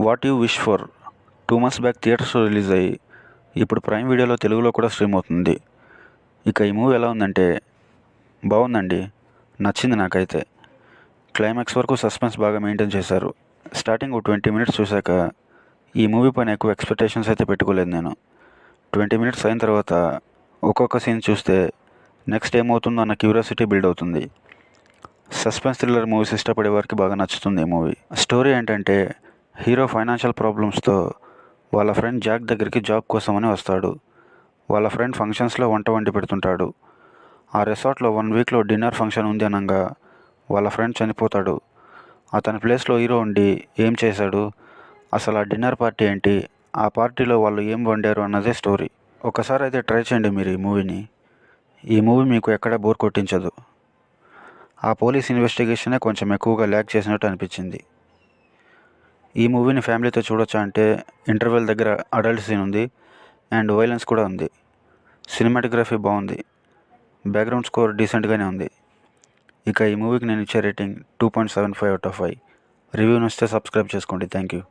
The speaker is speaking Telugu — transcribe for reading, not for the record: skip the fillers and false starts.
What you wish for 2 months back థియేటర్స్లో రిలీజ్ అయ్యి ఇప్పుడు ప్రైమ్ వీడియోలో తెలుగులో కూడా స్ట్రీమ్ అవుతుంది. ఇక ఈ మూవీ ఎలా ఉందంటే బాగుందండి, నచ్చింది నాకైతే. క్లైమాక్స్ వరకు సస్పెన్స్ బాగా మెయింటైన్ చేశారు. స్టార్టింగ్ 20 minutes చూశాక ఈ మూవీ పైన ఎక్కువ ఎక్స్పెక్టేషన్స్ అయితే పెట్టుకోలేదు నేను. 20 minutes అయిన తర్వాత ఒక్కొక్క సీన్ చూస్తే నెక్స్ట్ ఏమవుతుందో అన్న క్యూరియాసిటీ బిల్డ్ అవుతుంది. సస్పెన్స్ థ్రిల్లర్ మూవీస్ ఇష్టపడే వారికి బాగా నచ్చుతుంది ఈ మూవీ. స్టోరీ ఏంటంటే హీరో ఫైనాన్షియల్ ప్రాబ్లమ్స్తో వాళ్ళ ఫ్రెండ్ జాక్ దగ్గరికి జాబ్ కోసమని వస్తాడు. వాళ్ళ ఫ్రెండ్ ఫంక్షన్స్లో వంట వండి పెడుతుంటాడు. ఆ రిసార్ట్లో 1 weekలో డిన్నర్ ఫంక్షన్ ఉంది అనగా వాళ్ళ ఫ్రెండ్ చనిపోతాడు. అతని ప్లేస్లో హీరో ఉండి ఏం చేశాడు, అసలు ఆ డిన్నర్ పార్టీ ఏంటి, ఆ పార్టీలో వాళ్ళు ఏం వండారు అన్నదే స్టోరీ. ఒకసారి అయితే ట్రై చేయండి మీరు ఈ మూవీని. ఈ మూవీ మీకు ఎక్కడ బోర్ కొట్టించదు. ఆ పోలీస్ ఇన్వెస్టిగేషనే కొంచెం ఎక్కువగా ల్యాక్ చేసినట్టు అనిపించింది. ఈ మూవీని ఫ్యామిలీతో చూడొచ్చా అంటే ఇంటర్వెల్ దగ్గర అడల్ట్ సీన్ ఉంది అండ్ వైలెన్స్ కూడా ఉంది. సినిమాటోగ్రఫీ బాగుంది, బ్యాక్గ్రౌండ్ స్కోర్ డీసెంట్గానే ఉంది. ఇక ఈ మూవీకి నేను ఇచ్చే రేటింగ్ 2.75 out of 5. రివ్యూ నచ్చితే సబ్స్క్రైబ్ చేసుకోండి. Thank you.